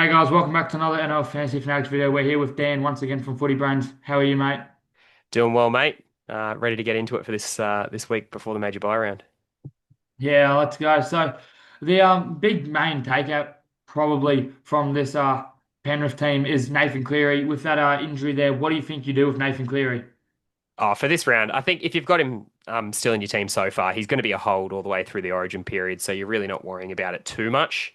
Hey guys, welcome back to another NL Fantasy Fanatics video. We're here with Dan once again from Footy Brains. How are you, mate? Doing well, mate. Ready to get into it for this week before the major buy round. Yeah, let's go. So, the big main takeout probably from this Penrith team is Nathan Cleary. With that injury there, what do you think you do with Nathan Cleary? Oh, for this round, I think if you've got him still in your team so far, he's going to be a hold all the way through the Origin period, so you're really not worrying about it too much.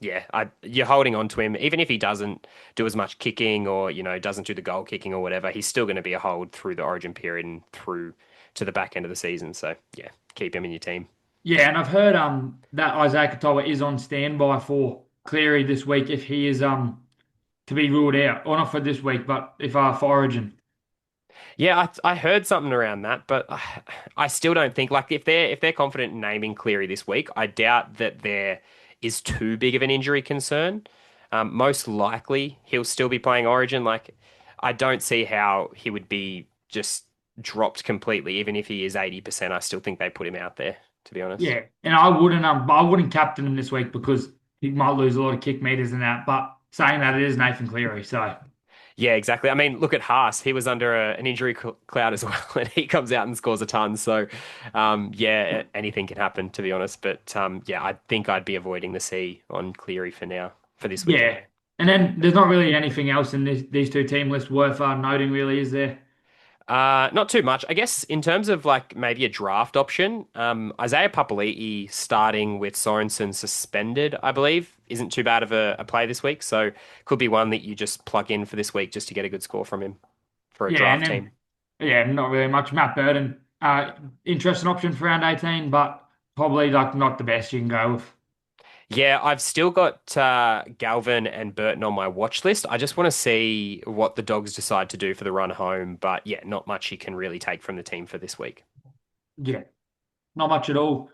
You're holding on to him, even if he doesn't do as much kicking or doesn't do the goal kicking or whatever. He's still going to be a hold through the Origin period and through to the back end of the season. So yeah, keep him in your team. Yeah, and I've heard that Isaiah Katawa is on standby for Cleary this week if he is to be ruled out, or not for this week, but if for Origin. Yeah, I heard something around that, but I still don't think like if they're confident in naming Cleary this week, I doubt that there is too big of an injury concern. Most likely he'll still be playing Origin. Like I don't see how he would be just dropped completely, even if he is 80%. I still think they put him out there, to be honest. Yeah, and I wouldn't captain him this week because he might lose a lot of kick meters and that. But saying that, it is Nathan Cleary, so Yeah, exactly. I mean, look at Haas. He was under an injury cloud as well, and he comes out and scores a ton. So, yeah, anything can happen, to be honest. But yeah, I think I'd be avoiding the C on Cleary for now, for this week yeah. anyway. And then there's not really anything else in these two team lists worth noting, really, is there? Not too much. I guess in terms of like maybe a draft option, Isaiah Papalii starting with Sorensen suspended, I believe, isn't too bad of a play this week. So could be one that you just plug in for this week just to get a good score from him for a Yeah, and draft then team. yeah, not really much. Matt Burton, interesting option for round 18, but probably like not the best you can go with. Yeah, I've still got Galvin and Burton on my watch list. I just want to see what the Dogs decide to do for the run home. But yeah, not much you can really take from the team for this week. Yeah, not much at all.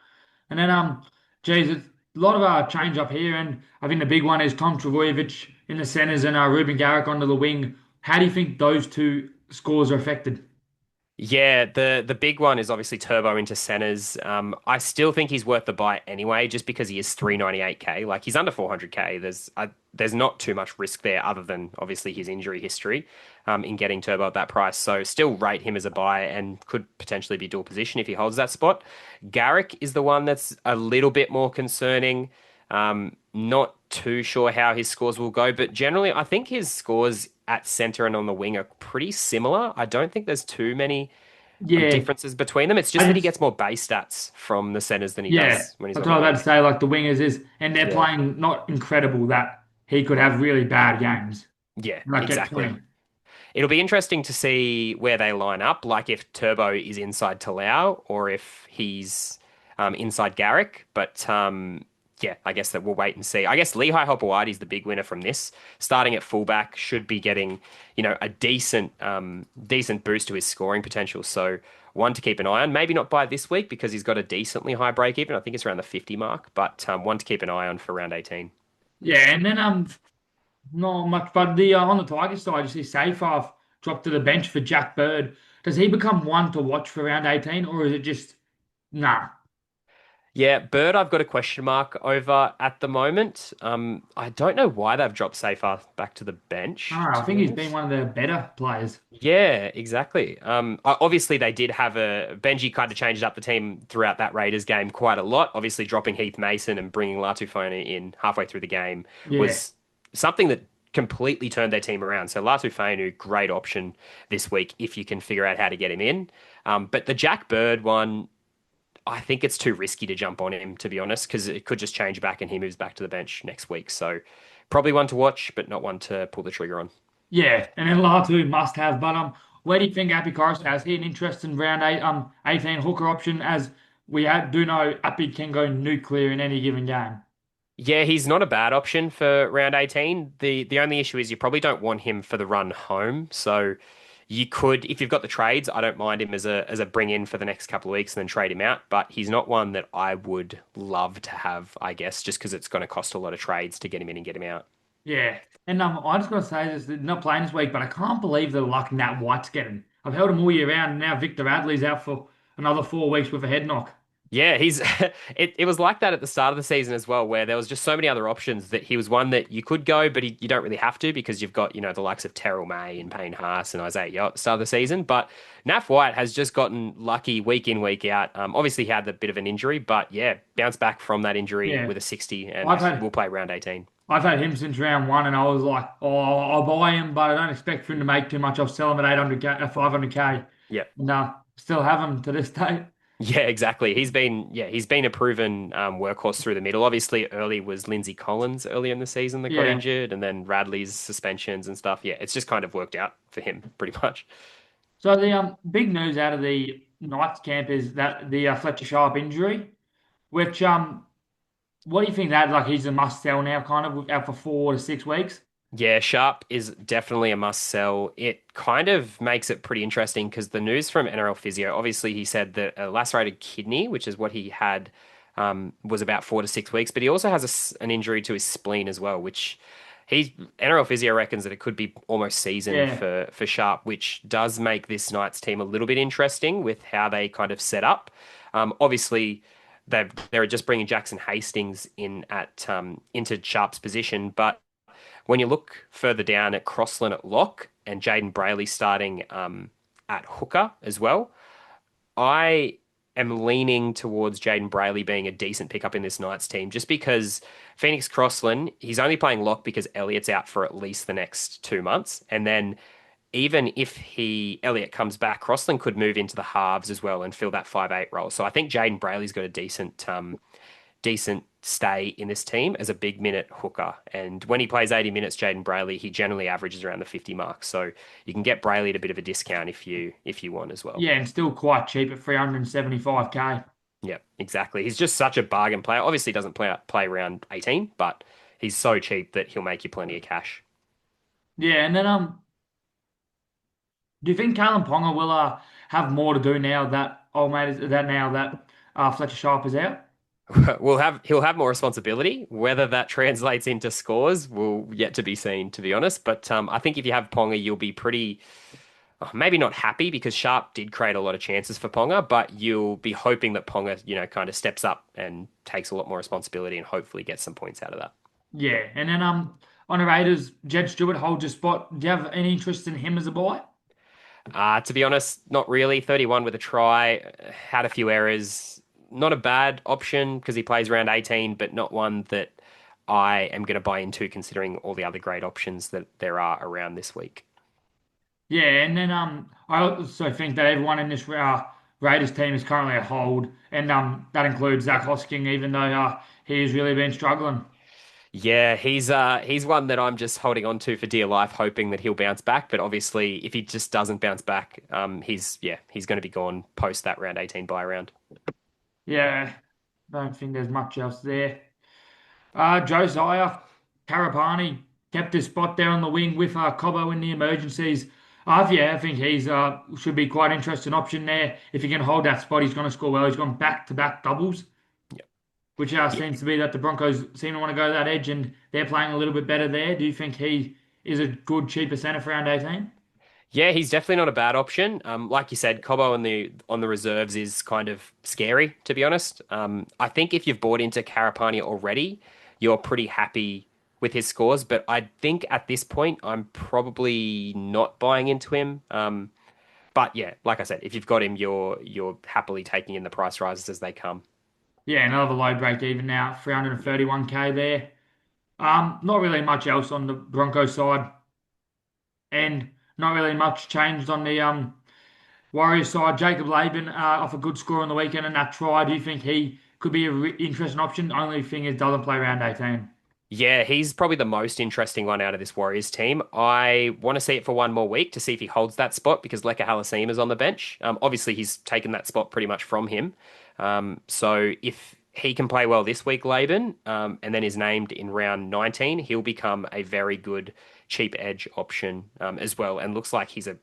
And then geez, it's a lot of change up here, and I think the big one is Tom Trbojevic in the centres and Ruben Garrick onto the wing. How do you think those two scores are affected? Yeah, the big one is obviously Turbo into centers. I still think he's worth the buy anyway, just because he is 398k. Like he's under 400k. There's not too much risk there, other than obviously his injury history, in getting Turbo at that price. So still rate him as a buy and could potentially be dual position if he holds that spot. Garrick is the one that's a little bit more concerning. Not too sure how his scores will go, but generally, I think his scores at center and on the wing are pretty similar. I don't think there's too many Yeah, differences between them. It's just I that he just gets more base stats from the centers than he yeah, does when he's that's on what the I was about wing. to say. Like the wingers is, and they're Yeah. playing not incredible that he could have really bad games, Yeah, like get exactly. 20. It'll be interesting to see where they line up, like if Turbo is inside Talau or if he's inside Garrick. But yeah, I guess that we'll wait and see. I guess Lehigh Hopewadi is the big winner from this. Starting at fullback should be getting, a decent boost to his scoring potential. So one to keep an eye on. Maybe not by this week because he's got a decently high break even. I think it's around the 50 mark, but one to keep an eye on for round 18. Yeah, and then not much. But the on the Tigers side, you see Seyfarth dropped to the bench for Jack Bird. Does he become one to watch for round 18, or is it just nah? Yeah, Bird, I've got a question mark over at the moment. I don't know why they've dropped Safar back to the bench, I to be think he's been honest. one of the better players. Yeah, exactly. Obviously they did have Benji kind of changed up the team throughout that Raiders game quite a lot. Obviously dropping Heath Mason and bringing Latufona in halfway through the game Yeah, was something that completely turned their team around. So Latufonu, great option this week if you can figure out how to get him in. But the Jack Bird one, I think it's too risky to jump on him, to be honest, because it could just change back and he moves back to the bench next week. So probably one to watch, but not one to pull the trigger on. yeah, and then Latu must have. But where do you think Appy Corus has he an interest in round 18 hooker option as do know Appy can go nuclear in any given game. Yeah, he's not a bad option for round 18. The only issue is you probably don't want him for the run home. So you could, if you've got the trades, I don't mind him as a bring in for the next couple of weeks and then trade him out. But he's not one that I would love to have, I guess, just because it's going to cost a lot of trades to get him in and get him out. Yeah, and I just got to say this, not playing this week, but I can't believe the luck Nat White's getting. I've held him all year round, and now Victor Radley's out for another 4 weeks with a head knock. Yeah, he's it was like that at the start of the season as well, where there was just so many other options that he was one that you could go, but you don't really have to because you've got, the likes of Terrell May and Payne Haas and Isaiah Yeo at the start of the season. But Nat White has just gotten lucky week in, week out. Obviously he had a bit of an injury, but yeah, bounced back from that injury Yeah, with a 60 I've and had will play round 18. I've had him since round one, and I was like, oh, I'll buy him, but I don't expect for him to make too much. I'll sell him at 800k, 500k. Yeah. No, still have him to this day. Yeah, exactly. He's been a proven workhorse through the middle. Obviously, early was Lindsay Collins earlier in the season that got Yeah. injured, and then Radley's suspensions and stuff. Yeah, it's just kind of worked out for him pretty much. So the big news out of the Knights camp is that the Fletcher Sharp injury, which what do you think that like he's a must sell now, kind of out for 4 to 6 weeks? Yeah, Sharp is definitely a must sell. It kind of makes it pretty interesting because the news from NRL Physio, obviously he said that a lacerated kidney, which is what he had, was about 4 to 6 weeks, but he also has an injury to his spleen as well, which NRL Physio reckons that it could be almost season Yeah, for Sharp, which does make this Knights team a little bit interesting with how they kind of set up. Obviously, they're just bringing Jackson Hastings in at into Sharp's position, but when you look further down at Crossland at lock and Jaden Brayley starting at hooker as well, I am leaning towards Jaden Brayley being a decent pickup in this Knights team just because Phoenix Crossland, he's only playing lock because Elliott's out for at least the next 2 months. And then even if Elliott comes back, Crossland could move into the halves as well and fill that 5'8" role. So I think Jaden Brayley's got a decent stay in this team as a big minute hooker. And when he plays 80 minutes, Jaden Brayley, he generally averages around the 50 mark. So you can get Brayley at a bit of a discount if you want as well. yeah, and still quite cheap at 375k. Yeah, exactly. He's just such a bargain player. Obviously, he doesn't play around 18, but he's so cheap that he'll make you plenty of cash. Yeah, and then do you think Kalen Ponga will have more to do now that old mate is that now that Fletcher Sharp is out? He'll have more responsibility. Whether that translates into scores will yet to be seen, to be honest. But I think if you have Ponga, you'll be pretty maybe not happy because Sharp did create a lot of chances for Ponga, but you'll be hoping that Ponga, kind of steps up and takes a lot more responsibility and hopefully gets some points out of that. Yeah, and then on the Raiders, Jed Stewart holds a spot. Do you have any interest in him as a buy? To be honest, not really. 31 with a try, had a few errors. Not a bad option because he plays around 18, but not one that I am going to buy into considering all the other great options that there are around this week. Yeah, and then I also think that everyone in this Raiders team is currently a hold, and that includes Zack Hosking, even though he has really been struggling. Yeah, he's one that I'm just holding on to for dear life, hoping that he'll bounce back. But obviously, if he just doesn't bounce back, he's going to be gone post that round 18 buy round. Yeah, don't think there's much else there. Josiah Carapani kept his spot there on the wing with Cobbo in the emergencies. Yeah, I think he's should be quite interesting option there. If he can hold that spot, he's going to score well. He's gone back-to-back doubles, which Yeah. seems to be that the Broncos seem to want to go that edge, and they're playing a little bit better there. Do you think he is a good, cheaper centre for round 18? Yeah, he's definitely not a bad option. Like you said, Cobo on the reserves is kind of scary, to be honest. I think if you've bought into Carapani already, you're pretty happy with his scores. But I think at this point, I'm probably not buying into him. But yeah, like I said, if you've got him, you're happily taking in the price rises as they come. Yeah, another low break even now, 331k there. Not really much else on the Broncos side, and not really much changed on the Warriors side. Jacob Laban off a good score on the weekend and that try. Do you think he could be an interesting option? Only thing is doesn't play round 18. Yeah, he's probably the most interesting one out of this Warriors team. I want to see it for one more week to see if he holds that spot because Leka Halasima is on the bench. Obviously, he's taken that spot pretty much from him. So if he can play well this week, Laban, and then is named in round 19, he'll become a very good cheap edge option as well. And looks like he's an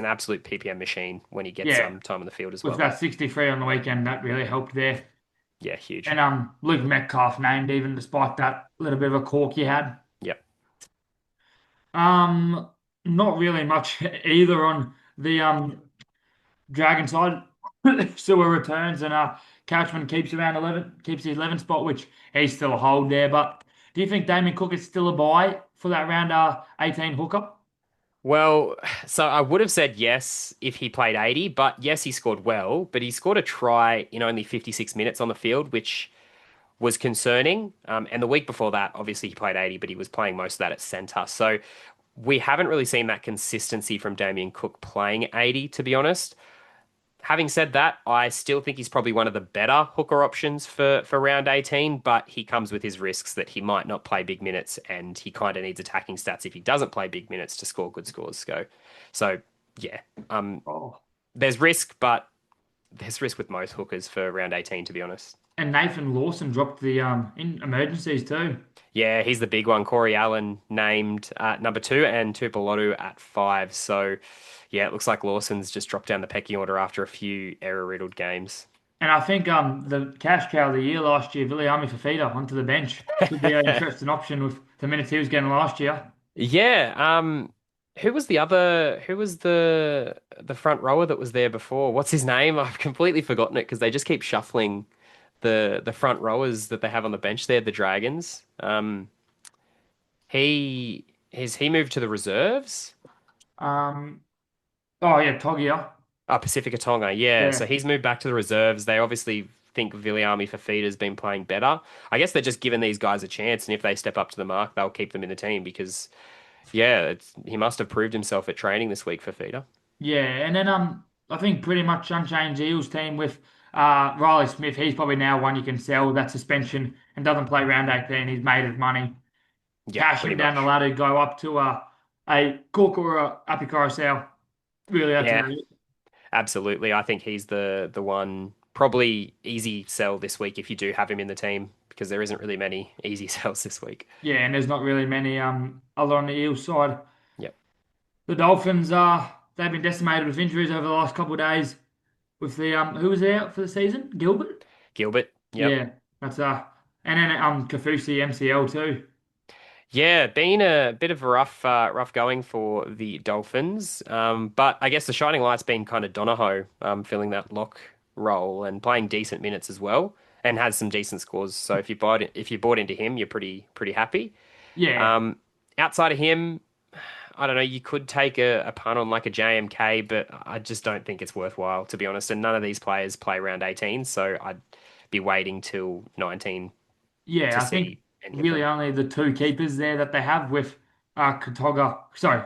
absolute PPM machine when he gets Yeah, time on the field as with well. that 63 on the weekend, that really helped there. Yeah, huge. And Luke Metcalf named even despite that little bit of a cork he had. Yeah. Um, Not really much either on the Dragon side. Sewer returns and Couchman keeps around 11, keeps the 11 spot, which he's still a hold there. But do you think Damien Cook is still a buy for that round 18 hooker? Well, so I would have said yes if he played 80, but yes, he scored well, but he scored a try in only 56 minutes on the field, which was concerning. And the week before that, obviously he played 80, but he was playing most of that at centre. So we haven't really seen that consistency from Damien Cook playing 80, to be honest. Having said that, I still think he's probably one of the better hooker options for round 18, but he comes with his risks that he might not play big minutes and he kind of needs attacking stats if he doesn't play big minutes to score good scores. So yeah, Oh. there's risk, but there's risk with most hookers for round 18, to be honest. And Nathan Lawson dropped the in emergencies too. Yeah, he's the big one. Corey Allen named at number two and Tupo at five. So yeah, it looks like Lawson's just dropped down the pecking order after a few error-riddled games. And I think the cash cow of the year last year, Viliami Fafita, onto the bench could be an interesting option with the minutes he was getting last year. Yeah, who was the front rower that was there before? What's his name? I've completely forgotten it because they just keep shuffling the front rowers that they have on the bench there, the Dragons. He moved to the reserves? Um, oh yeah, Togia. Pacifica Tonga, yeah. So Yeah, he's moved back to the reserves. They obviously think Viliami Fafita's been playing better. I guess they're just giving these guys a chance, and if they step up to the mark, they'll keep them in the team because yeah, he must have proved himself at training this week for Feeder. yeah. And then I think pretty much unchanged Eels team with Riley Smith. He's probably now one you can sell that suspension and doesn't play round 18. He's made his money. Yeah, Cash pretty him down the much. ladder, go up to a Cook or a Api Carousel. Really, that's Yeah, about it. absolutely. I think he's the one probably easy sell this week if you do have him in the team because there isn't really many easy sells this week. Yeah, and there's not really many other on the Eels side. Yep. The Dolphins they've been decimated with injuries over the last couple of days. With the who was out for the season? Gilbert. Gilbert. Yep. Yeah, that's and then Kafusi MCL too. Yeah, been a bit of a rough going for the Dolphins. But I guess the shining light's been kind of Donoho, filling that lock role and playing decent minutes as well, and has some decent scores. So if you bought into him, you're pretty happy. Yeah, Um, outside of him, I don't know. You could take a punt on like a JMK, but I just don't think it's worthwhile, to be honest. And none of these players play around 18, so I'd be waiting till 19 to yeah. I think see any of really them. only the two keepers there that they have with Katoga. Sorry,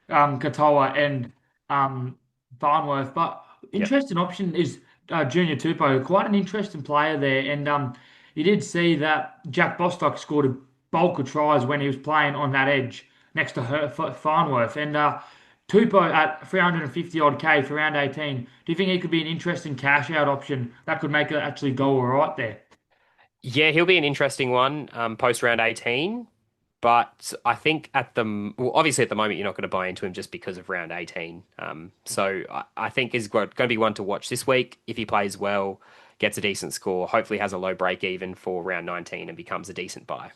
Katawa and um, Farnworth. But Yep. interesting option is Junior Tupo, quite an interesting player there. And you did see that Jack Bostock scored a bulk of tries when he was playing on that edge next to Farnworth. And Tupo at 350 odd K for round 18. Do you think he could be an interesting cash out option that could make it actually go all right there? Yeah, he'll be an interesting one post round 18. But I think well, obviously at the moment you're not going to buy into him just because of round 18. So I think is going to be one to watch this week. If he plays well, gets a decent score, hopefully has a low break even for round 19 and becomes a decent buy.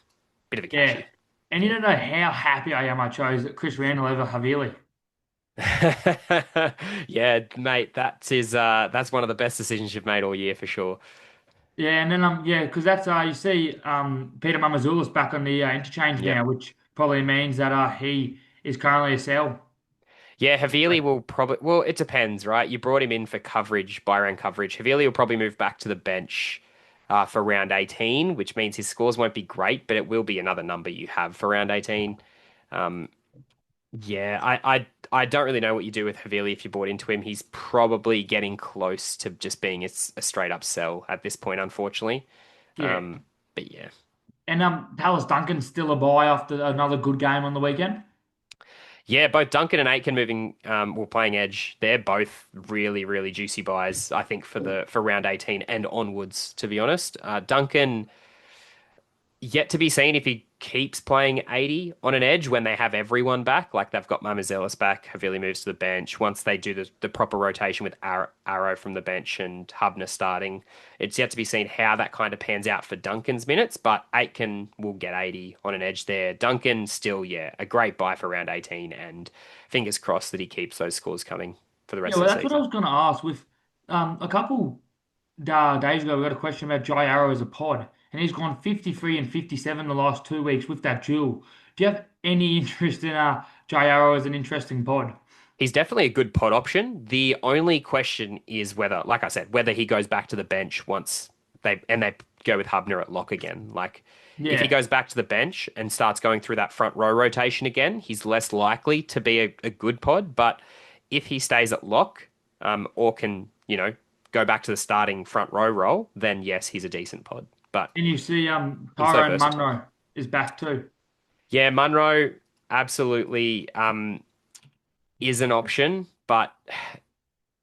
Bit of a Yeah. cashy. And you don't know how happy I am I chose Chris Randall over Havili. Yeah, mate, that's one of the best decisions you've made all year for sure. Yeah, and then yeah, because that's you see Peter Mamazoulis back on the interchange Yep. now, which probably means that he is currently a sell. Yeah, Havili will probably, well, it depends, right? You brought him in for coverage, by round coverage. Havili will probably move back to the bench for round 18, which means his scores won't be great, but it will be another number you have for round 18. Um, yeah, I don't really know what you do with Havili if you bought into him. He's probably getting close to just being a straight up sell at this point, unfortunately. Yeah, But yeah. and Dallas Duncan's still a buy after another good game on the weekend. Yeah, both Duncan and Aitken moving, well, playing edge. They're both really juicy buys. I think for round 18 and onwards. To be honest, Duncan yet to be seen if he keeps playing 80 on an edge when they have everyone back. Like they've got Mamazelis back, Havili moves to the bench. Once they do the proper rotation with Arrow from the bench and Hubner starting, it's yet to be seen how that kind of pans out for Duncan's minutes. But Aitken will get 80 on an edge there. Duncan still, yeah, a great buy for round 18, and fingers crossed that he keeps those scores coming for the Yeah, rest of well, the that's what I season. was going to ask with a couple. days ago, we got a question about Jai Arrow as a pod, and he's gone 53 and 57 the last 2 weeks with that duel. Do you have any interest in Jai Arrow as an interesting pod? He's definitely a good pod option. The only question is whether, like I said, whether he goes back to the bench once they go with Hubner at lock again. Like if he Yeah, goes back to the bench and starts going through that front row rotation again, he's less likely to be a good pod. But if he stays at lock, or can, go back to the starting front row role, then yes, he's a decent pod. But and you see, he's so Tyrone versatile. Munro is back too. Yeah, Munro absolutely is an option, but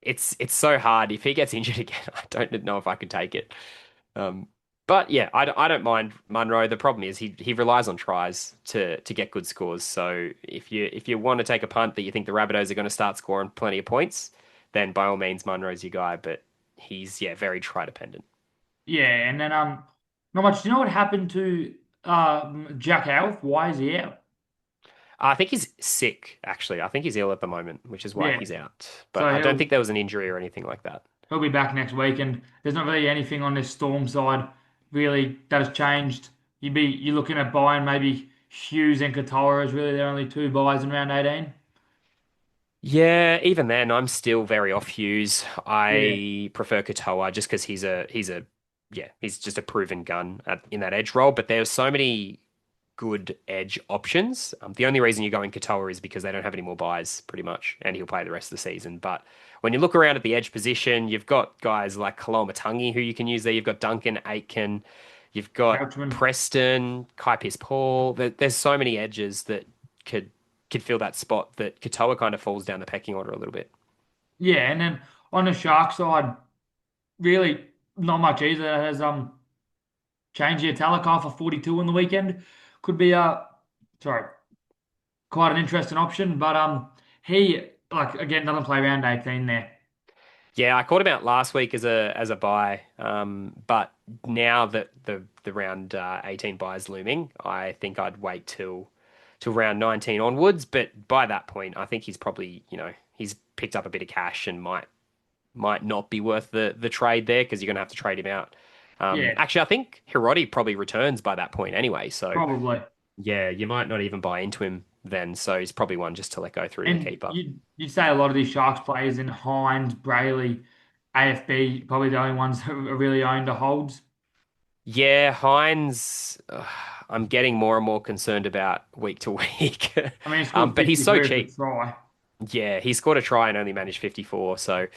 it's so hard. If he gets injured again, I don't know if I could take it. Um, but yeah, I don't mind Munro. The problem is he relies on tries to get good scores. So if you want to take a punt that you think the Rabbitohs are going to start scoring plenty of points, then by all means Munro's your guy. But he's very try dependent. Yeah, and then not much. Do you know what happened to Jack Alf? Why is he out? I think he's sick, actually. I think he's ill at the moment, which is why Yeah, he's out. But so I don't he'll think there was an injury or anything like that. he'll be back next week, and there's not really anything on this Storm side really that has changed. You're looking at buying maybe Hughes and Katawa as really their only two buys in round 18. Yeah, even then, I'm still very off Hughes. Yeah, I prefer Katoa just because he's just a proven gun in that edge role. But there's so many good edge options. The only reason you go in Katoa is because they don't have any more buys, pretty much, and he'll play the rest of the season. But when you look around at the edge position, you've got guys like Kalomatangi who you can use there. You've got Duncan Aitken, you've got Couchman. Preston, Kai Paul. There's so many edges that could fill that spot that Katoa kind of falls down the pecking order a little bit. Yeah, and then on the Shark side, really not much either. It has changed the Talakai for 42 on the weekend. Could be sorry, quite an interesting option, but he like again doesn't play round 18 there. Yeah, I caught him out last week as a buy, but now that the round 18 buy is looming, I think I'd wait till round 19 onwards. But by that point, I think he's probably he's picked up a bit of cash and might not be worth the trade there because you're going to have to trade him out. Yeah, Actually, I think Hiroti probably returns by that point anyway. So probably. yeah, you might not even buy into him then. So he's probably one just to let go through to the And keeper. you'd say a lot of these Sharks players in Hines, Brayley, AFB, probably the only ones who are really owned to holds. Yeah, Hines, I'm getting more and more concerned about week to week. I mean, he scored But he's so 53 with a cheap. try. Yeah, he scored a try and only managed 54. So,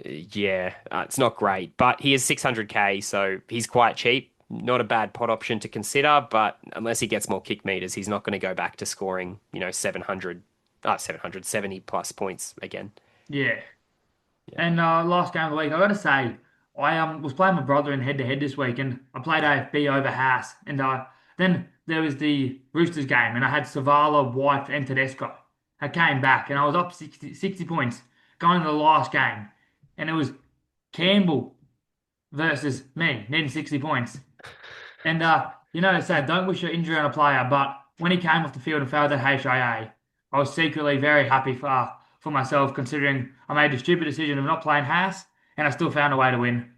yeah, it's not great. But he is 600k, so he's quite cheap. Not a bad pot option to consider, but unless he gets more kick meters, he's not going to go back to scoring, 770 plus points again. Yeah. Yeah. And last game of the week, I got to say, I was playing my brother in head to head this week, and I played AFB over Haas, and then there was the Roosters game, and I had Savala, White, and Tedesco. I came back, and I was up 60 points going to the last game, and it was Campbell versus me, needing 60 points. And they say don't wish your injury on a player, but when he came off the field and failed that HIA, I was secretly very happy for myself, considering I made the stupid decision of not playing Haas, and I still found a way to win.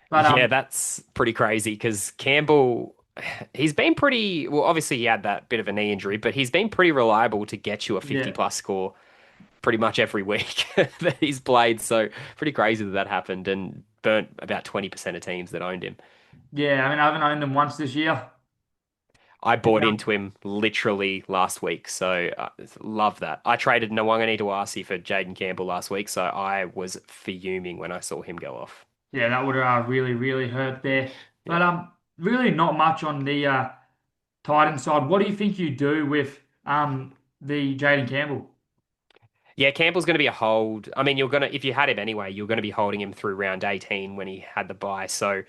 But Yeah, that's pretty crazy because Campbell, he's been pretty well. Obviously, he had that bit of a knee injury, but he's been pretty reliable to get you a 50 yeah, plus score pretty much every week that he's played. So, pretty crazy that happened and burnt about 20% of teams that owned him. yeah. I mean, I haven't owned them once this year. I And, bought into him literally last week, so love that. I traded Nwangani Dawasi for Jaden Campbell last week, so I was fuming when I saw him go off. yeah, that would have really, really hurt there. Yeah. But really not much on the Titans side. What do you think you do with the Jaden Campbell? Yeah, Campbell's going to be a hold. I mean, if you had him anyway, you're going to be holding him through round 18 when he had the bye. So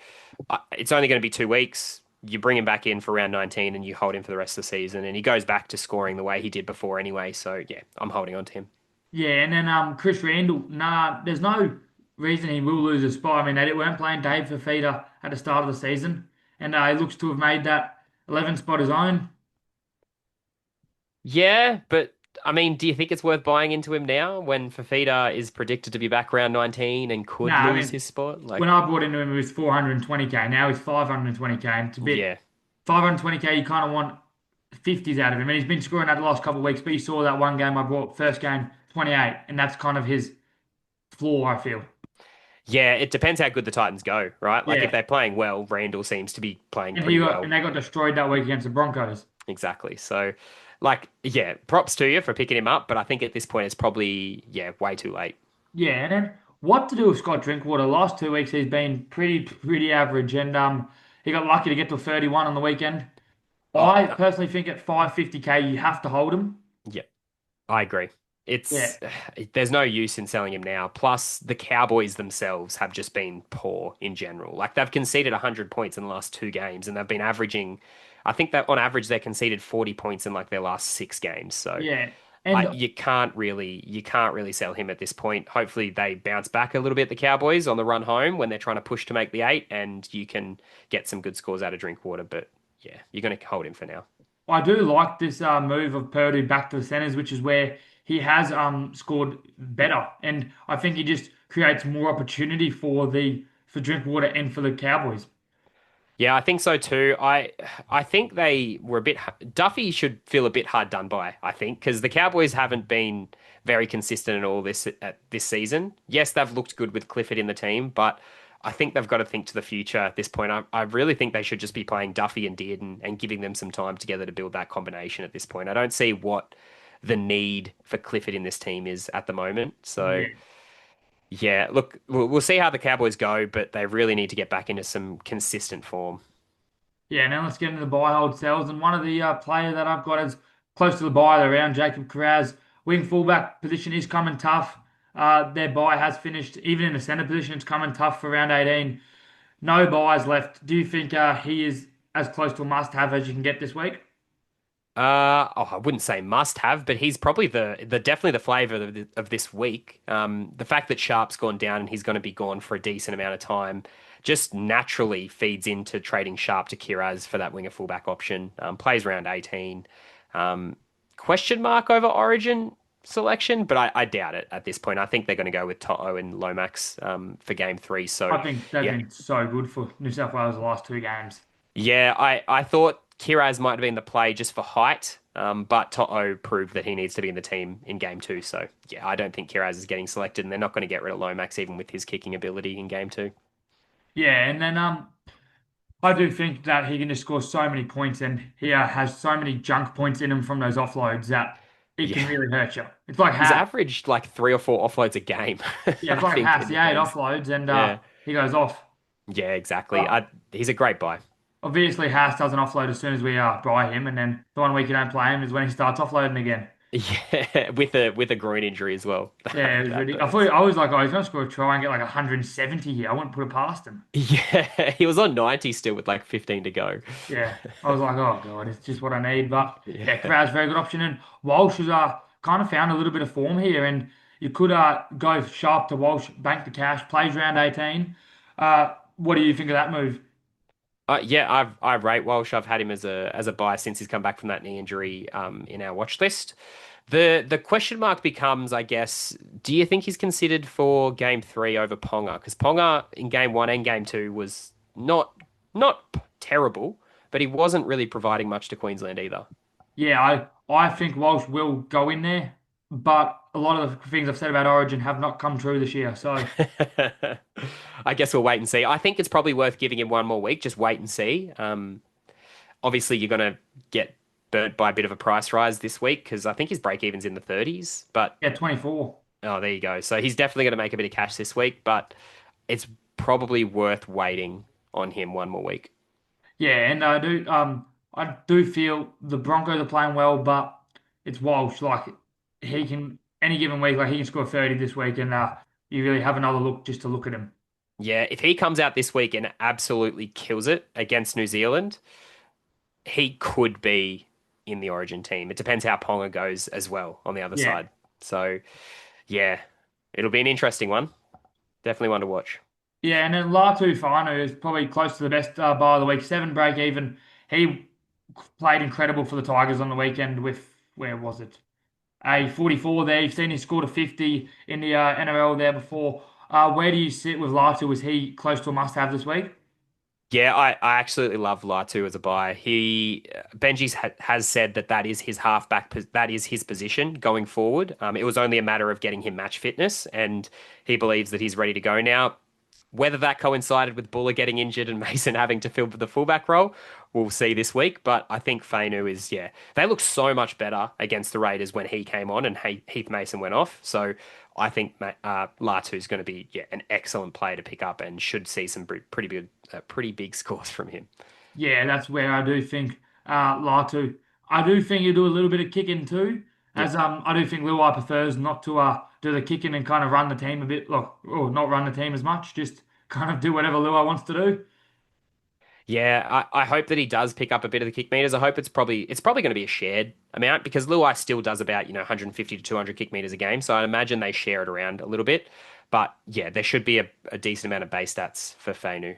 it's only going to be 2 weeks. You bring him back in for round 19 and you hold him for the rest of the season. And he goes back to scoring the way he did before anyway. So yeah, I'm holding on to him. Yeah, and then Chris Randall, nah, there's no reason he will lose a spot. I mean, they weren't playing Dave Fafita at the start of the season, and he looks to have made that 11 spot his own. Yeah, but I mean, do you think it's worth buying into him now when Fafita is predicted to be back around 19 and No, could I lose mean, his spot? when Like, I bought into him, it was 420k. Now he's 520k. And it's a bit yeah. 520k. You kind of want 50s out of him, and he's been scoring that the last couple of weeks. But you saw that one game I bought, first game 28, and that's kind of his floor, I feel. Yeah, it depends how good the Titans go, right? Like if Yeah, they're playing well, Randall seems to be playing and pretty well. they got destroyed that week against the Broncos. Exactly. So, like, yeah, props to you for picking him up, but I think at this point it's probably, yeah, way too late. Yeah, and then what to do with Scott Drinkwater? Last 2 weeks he's been pretty average, and he got lucky to get to 31 on the weekend. Oh, I personally think at 550k you have to hold him. yeah, I agree. Yeah, It's there's no use in selling him now. Plus, the Cowboys themselves have just been poor in general. Like they've conceded 100 points in the last two games, and they've been averaging, I think that on average they conceded 40 points in like their last six games. So yeah, and you can't really sell him at this point. Hopefully they bounce back a little bit, the Cowboys, on the run home when they're trying to push to make the eight, and you can get some good scores out of Drinkwater. But yeah, you're going to hold him for now. I do like this move of Purdy back to the centers, which is where he has scored better, and I think he just creates more opportunity for Drinkwater and for the Cowboys. Yeah, I think so too. I think they were a bit Duffy should feel a bit hard done by, I think, because the Cowboys haven't been very consistent in all this at this season. Yes, they've looked good with Clifford in the team, but I think they've got to think to the future at this point. I really think they should just be playing Duffy and Dearden and giving them some time together to build that combination at this point. I don't see what the need for Clifford in this team is at the moment. So Yeah. yeah, look, we'll see how the Cowboys go, but they really need to get back into some consistent form. Yeah, now let's get into the buy hold sells. And one of the player that I've got is close to the buy around JacobCarr's wing fullback position is coming tough. Their buy has finished, even in the centre position, it's coming tough for round 18. No buys left. Do you think he is as close to a must have as you can get this week? I wouldn't say must have, but he's probably the definitely the flavour of this week. The fact that Sharp's gone down and he's going to be gone for a decent amount of time just naturally feeds into trading Sharp to Kiraz for that winger fullback option. Plays around 18. Um, question mark over Origin selection, but I doubt it at this point. I think they're going to go with Toto and Lomax for game three. So I think they've yeah, been so good for New South Wales the last two games. yeah, I thought Kiraz might have been the play just for height, but Toto proved that he needs to be in the team in game two. So yeah, I don't think Kiraz is getting selected, and they're not going to get rid of Lomax even with his kicking ability in game two. Yeah, and then I do think that he can just score so many points, and he has so many junk points in him from those offloads that it Yeah, can really hurt you. It's like he's Haas. averaged like three or four offloads a game, Yeah, it's I like think, Haas. in He the had games. offloads, and Yeah, he goes off. yeah, exactly. But He's a great buy. obviously, Haas doesn't offload as soon as we buy him, and then the one week you don't play him is when he starts offloading again. Yeah, with a groin injury as well. Yeah, it was That ridiculous. hurts. I was like, oh, he's going to score a try and get like 170 here. I wouldn't put it past him. Yeah, he was on 90 still with like 15 to go. Yeah, I was like, oh god, it's just what I need. But yeah, Yeah. Corral's a very good option, and Walsh has kind of found a little bit of form here, and you could go sharp to Walsh, bank the cash, plays round 18. What do you think of that move? Yeah, I rate Walsh. I've had him as a buy since he's come back from that knee injury in our watch list. The question mark becomes, I guess, do you think he's considered for game three over Ponga? Because Ponga in game one and game two was not terrible, but he wasn't really providing much to Queensland either. Yeah, I think Walsh will go in there, but a lot of the things I've said about Origin have not come true this year. So I guess we'll wait and see. I think it's probably worth giving him one more week. Just wait and see. Obviously, you're going to get burnt by a bit of a price rise this week because I think his break even's in the 30s. But yeah, 24. oh, there you go. So he's definitely going to make a bit of cash this week, but it's probably worth waiting on him one more week. Yeah, and I do feel the Broncos are playing well, but it's Walsh. Like he can any given week, like he can score 30 this week, and you really have another look just to look at him. Yeah, if he comes out this week and absolutely kills it against New Zealand, he could be in the Origin team. It depends how Ponga goes as well on the other Yeah, side. So, yeah, it'll be an interesting one. Definitely one to watch. yeah, and then Latu Finu is probably close to the best bar of the week. 7 break even. He played incredible for the Tigers on the weekend with where was it? a 44 there. You've seen he scored a 50 in the NRL there before. Where do you sit with Latu? Was he close to a must-have this week? Yeah, I absolutely love Latu as a buy. Has said that that is his that is his position going forward. It was only a matter of getting him match fitness, and he believes that he's ready to go now. Whether that coincided with Buller getting injured and Mason having to fill the fullback role, we'll see this week. But I think Fainu is, yeah, they look so much better against the Raiders when he came on and Heath Mason went off. So I think Latu is going to be, yeah, an excellent player to pick up and should see some pretty big scores from him. Yeah, that's where I do think Latu. I do think you do a little bit of kicking too, Yep. as I do think Luai prefers not to do the kicking and kind of run the team a bit, look, or not run the team as much, just kind of do whatever Luai wants to do. Yeah, I hope that he does pick up a bit of the kick meters. I hope it's probably going to be a shared amount because Luai still does about 150 to 200 kick meters a game. So I imagine they share it around a little bit. But yeah, there should be a decent amount of base stats for Fainu.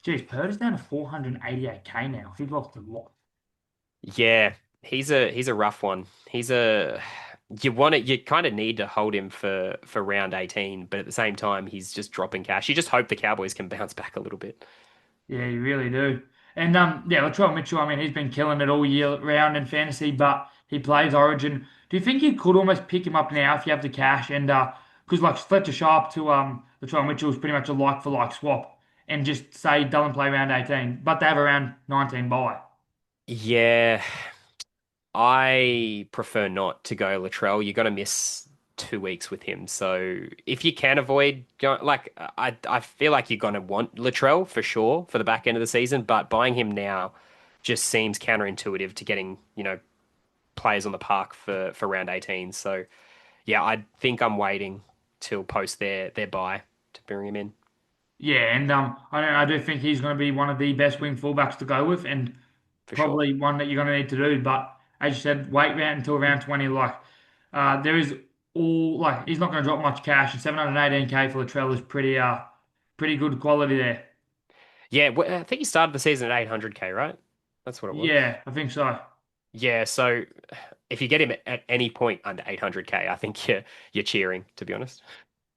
Geez, Purdy's down to 488k now. He's lost a lot. Yeah, he's a rough one. You kind of need to hold him for round 18, but at the same time he's just dropping cash. You just hope the Cowboys can bounce back a little bit. Yeah, you really do. And yeah, Latrell Mitchell, I mean, he's been killing it all year round in fantasy, but he plays Origin. Do you think you could almost pick him up now if you have the cash? And because like Fletcher Sharp to Latrell Mitchell is pretty much a like for like swap, and just say doesn't play round 18, but they have around 19 bye. Yeah, I prefer not to go Latrell. You're going to miss 2 weeks with him. So if you can avoid going, like I feel like you're going to want Latrell for sure for the back end of the season, but buying him now just seems counterintuitive to getting, players on the park for round 18. So yeah, I think I'm waiting till post their buy to bring him in Yeah, and I do think he's going to be one of the best wing fullbacks to go with, and for sure. probably one that you're going to need to do. But as you said, wait round until round 20. Like, there is all like he's not going to drop much cash, and 718k for Latrell is pretty good quality there. Yeah, I think he started the season at 800k, right? That's what it was. Yeah, I think so. Yeah, so if you get him at any point under 800k, I think you're cheering, to be honest.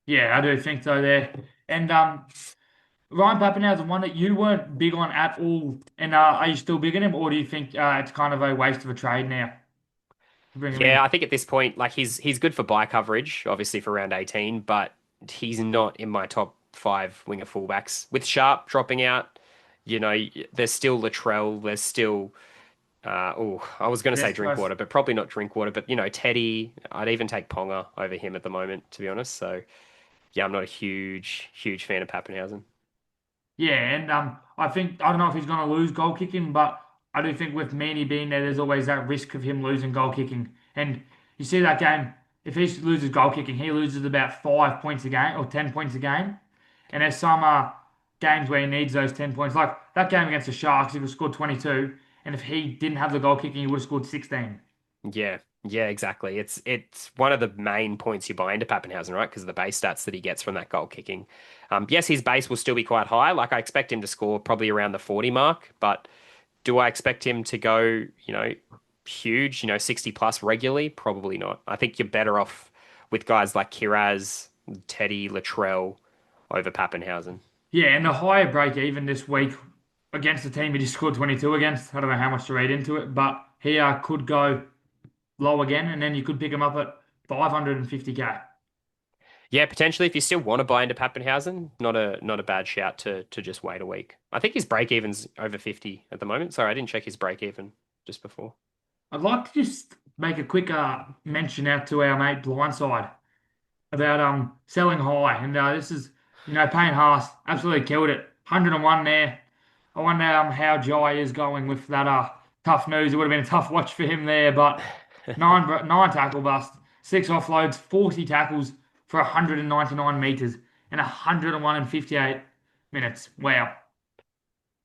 Yeah, I do think so there. And Ryan Pappenhausen, one that you weren't big on at all, and are you still big on him, or do you think it's kind of a waste of a trade now to bring him in? Yeah, I think at this point, like he's good for buy coverage, obviously for round 18, but he's not in my top five winger fullbacks. With Sharp dropping out, there's still Latrell, there's still I was going to say Yes, Drinkwater, but probably not Drinkwater, but Teddy, I'd even take Ponga over him at the moment, to be honest. So yeah, I'm not a huge fan of Pappenhausen. yeah, and I don't know if he's going to lose goal kicking, but I do think with Meany being there, there's always that risk of him losing goal kicking. And you see that game, if he loses goal kicking, he loses about 5 points a game or 10 points a game. And there's some games where he needs those 10 points, like that game against the Sharks, he would have scored 22, and if he didn't have the goal kicking, he would have scored 16. Yeah, exactly. It's one of the main points you buy into Pappenhausen, right? Because of the base stats that he gets from that goal kicking. Yes, his base will still be quite high. Like I expect him to score probably around the 40 mark, but do I expect him to go, huge, 60 plus regularly? Probably not. I think you're better off with guys like Kiraz, Teddy, Latrell over Pappenhausen. Yeah, and the higher break even this week against the team he just scored 22 against. I don't know how much to read into it, but he could go low again, and then you could pick him up at 550k. Yeah, potentially if you still want to buy into Pappenhausen, not a bad shout to just wait a week. I think his break even's over 50 at the moment. Sorry, I didn't check his break even just before. I'd like to just make a quick mention out to our mate Blindside about selling high, and this is Payne Haas absolutely killed it, 101 there. I wonder how Jai is going with that tough news. It would have been a tough watch for him there, but nine tackle bust, six offloads, 40 tackles for 199 meters and 101 and 58 minutes. Wow.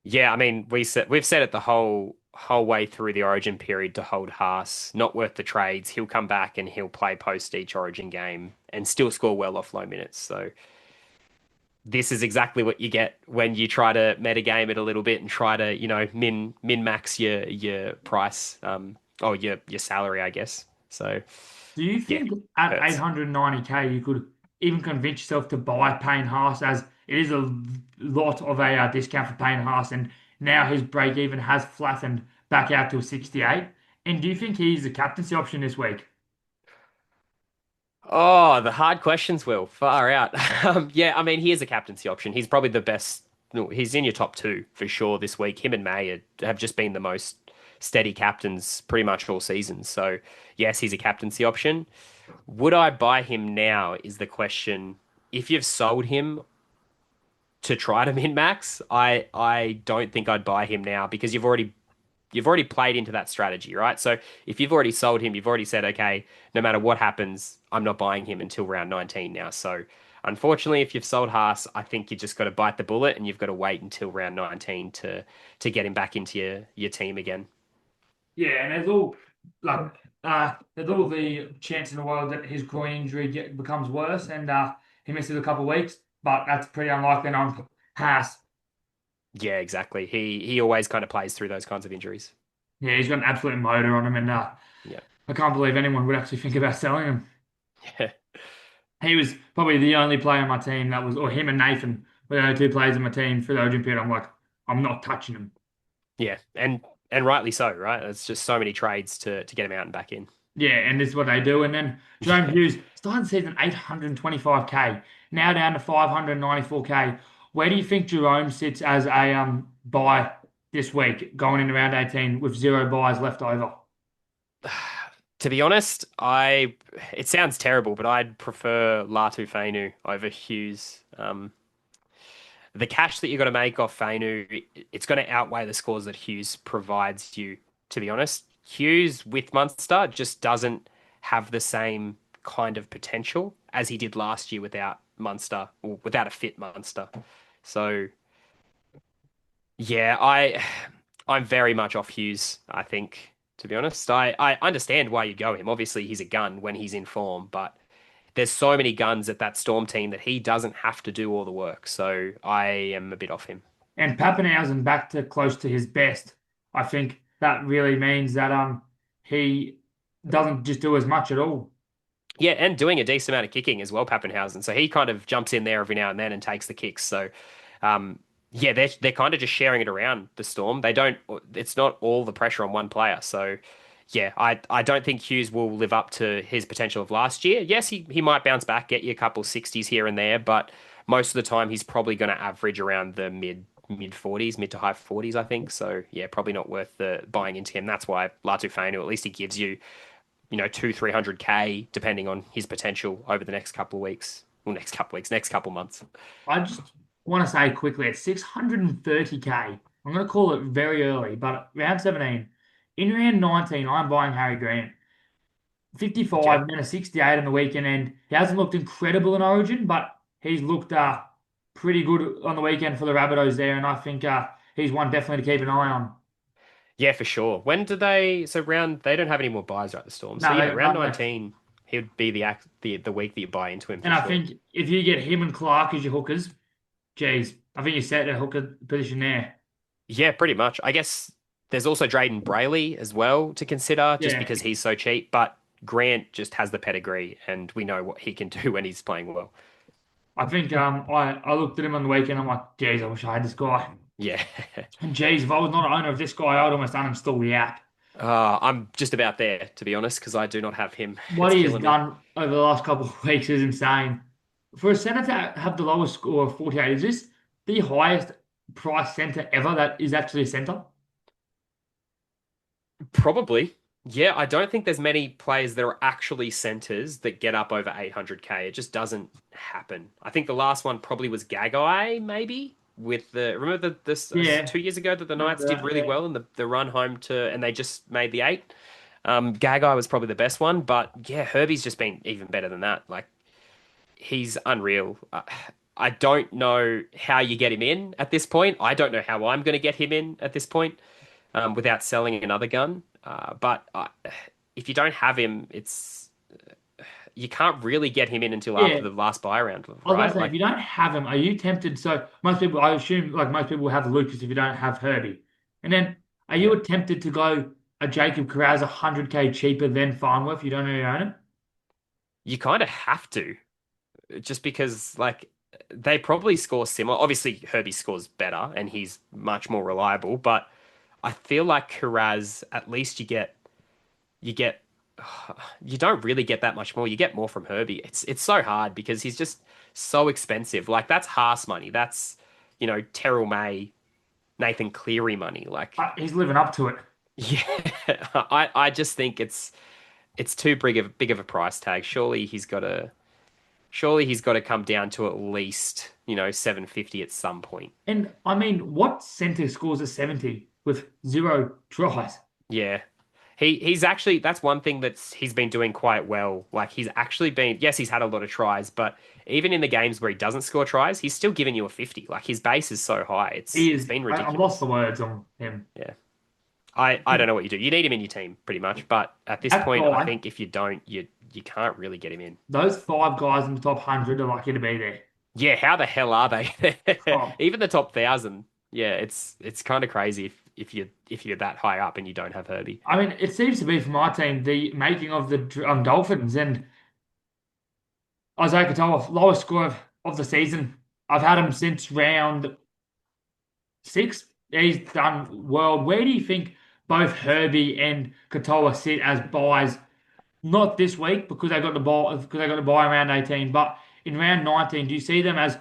Yeah, I mean, we've said it the whole way through the Origin period to hold Haas, not worth the trades. He'll come back and he'll play post each Origin game and still score well off low minutes. So this is exactly what you get when you try to metagame it a little bit and try to, min max your price, or your salary, I guess. So Do you yeah, think at hurts. 890k you could even convince yourself to buy Payne Haas, as it is a lot of a discount for Payne Haas, and now his break even has flattened back out to a 68? And do you think he's the captaincy option this week? Oh, the hard questions, Will. Far out. Yeah, I mean, he is a captaincy option. He's probably the best. No, he's in your top two for sure this week. Him and have just been the most steady captains pretty much all season. So, yes, he's a captaincy option. Would I buy him now is the question. If you've sold him to try to min max, I don't think I'd buy him now because you've already played into that strategy, right? So if you've already sold him, you've already said, okay, no matter what happens, I'm not buying him until round 19 now. So unfortunately, if you've sold Haas, I think you just got to bite the bullet and you've got to wait until round 19 to get him back into your team again. Yeah, and like there's all the chance in the world that his groin injury becomes worse and he misses a couple of weeks, but that's pretty unlikely on Haas. Yeah, exactly. He always kind of plays through those kinds of injuries. Yeah, he's got an absolute motor on him, and Yeah. I can't believe anyone would actually think about selling him. Yeah. He was probably the only player on my team that was, or him and Nathan were the only two players on my team for the Origin period. I'm like, I'm not touching him. Yeah. And rightly so, right? It's just so many trades to get him out and back in. Yeah, and this is what they do. And then Jerome Yeah. Hughes starting the season 825k, now down to 594k. Where do you think Jerome sits as a buy this week, going into round 18 with zero buys left over? To be honest, it sounds terrible, but I'd prefer Latu Fainu over Hughes. The cash that you're going to make off Fainu, it's going to outweigh the scores that Hughes provides you, to be honest. Hughes with Munster just doesn't have the same kind of potential as he did last year without Munster, or without a fit Munster. So yeah, I'm very much off Hughes, I think, to be honest. I understand why you go him. Obviously, he's a gun when he's in form, but there's so many guns at that Storm team that he doesn't have to do all the work. So I am a bit off him. And Pappenhausen back to close to his best. I think that really means that he doesn't just do as much at all. Yeah, and doing a decent amount of kicking as well, Pappenhausen. So he kind of jumps in there every now and then and takes the kicks. So yeah, they're kind of just sharing it around the Storm. They don't. It's not all the pressure on one player. So yeah, I don't think Hughes will live up to his potential of last year. Yes, he might bounce back, get you a couple 60s here and there, but most of the time he's probably going to average around the mid 40s, mid to high 40s, I think. So yeah, probably not worth the buying into him. That's why Latu Fainu, at least he gives you, two, 300k, depending on his potential over the next couple of weeks. Well, next couple of weeks, next couple of months. I just want to say quickly, at 630k, I'm going to call it very early, but round 17, in round 19, I'm buying Harry Grant. 55 Okay. and then a 68 on the weekend, and he hasn't looked incredible in Origin, but he's looked pretty good on the weekend for the Rabbitohs there, and I think he's one definitely to keep an eye on. Yeah, for sure. When do they don't have any more buys, right, the Storm. So No, yeah, they got round none left. 19, he would be the week that you buy into him for And I sure. think if you get him and Clark as your hookers, geez, I think you set a hooker position there. Yeah, pretty much. I guess there's also Drayden Brayley as well to consider, just Yeah, because he's so cheap. But Grant just has the pedigree, and we know what he can do when he's playing well. I think I looked at him on the weekend. I'm like, geez, I wish I had this guy. Yeah. And geez, if I was not an owner of this guy, I'd almost uninstall the app. I'm just about there, to be honest, because I do not have him. What It's he has killing me. done over the last couple of weeks is insane. For a centre to have the lowest score of 48, is this the highest price centre ever that is actually a centre? Probably. Yeah, I don't think there's many players that are actually centers that get up over 800k. It just doesn't happen. I think the last one probably was Gagai, maybe, with remember this Yeah, 2 years ago that the Knights remember did that. really Yeah. well in the run home and they just made the eight. Gagai was probably the best one, but yeah, Herby's just been even better than that. Like he's unreal. I don't know how you get him in at this point. I don't know how I'm going to get him in at this point without selling another gun. But if you don't have him, you can't really get him in until after Yeah, the last buy round, I was about to right? say, if Like, you don't have him, are you tempted? So most people, I assume, like most people have Lucas if you don't have Herbie. And then are yeah. you tempted to go a Jacob Carr's 100K cheaper than Farnworth? You don't really own him? You kind of have to, just because like they probably score similar. Obviously, Herby scores better and he's much more reliable, but I feel like Carraz, at least you get you don't really get that much more. You get more from Herby. It's so hard because he's just so expensive. Like that's Haas money. That's, Terrell May, Nathan Cleary money. Like, He's living up to it. yeah, I just think it's too big of a price tag. Surely he's got to come down to at least, 750 at some point. And I mean, what centre scores a 70 with zero tries? Yeah. He's actually that's one thing he's been doing quite well. Like he's actually been yes, he's had a lot of tries, but even in the games where he doesn't score tries, he's still giving you a 50. Like his base is so high. He It's is, been I've lost ridiculous. the words on him. Yeah. I don't know what you do. You need him in your team pretty much, but at this That point I guy, think if you don't, you can't really get him in. those five guys in the top 100 are lucky to be there. Yeah, how the hell are they? Oh, Even the top 1,000. Yeah, it's kind of crazy if you're that high up and you don't have Herbie. I mean, it seems to be for my team the making of the Dolphins and Isaiah Katawa, lowest score of the season. I've had him since round six. He's done well. Where do you think both Herbie and Katoa sit as buys? Not this week because they got the buy in round 18, but in round 19, do you see them as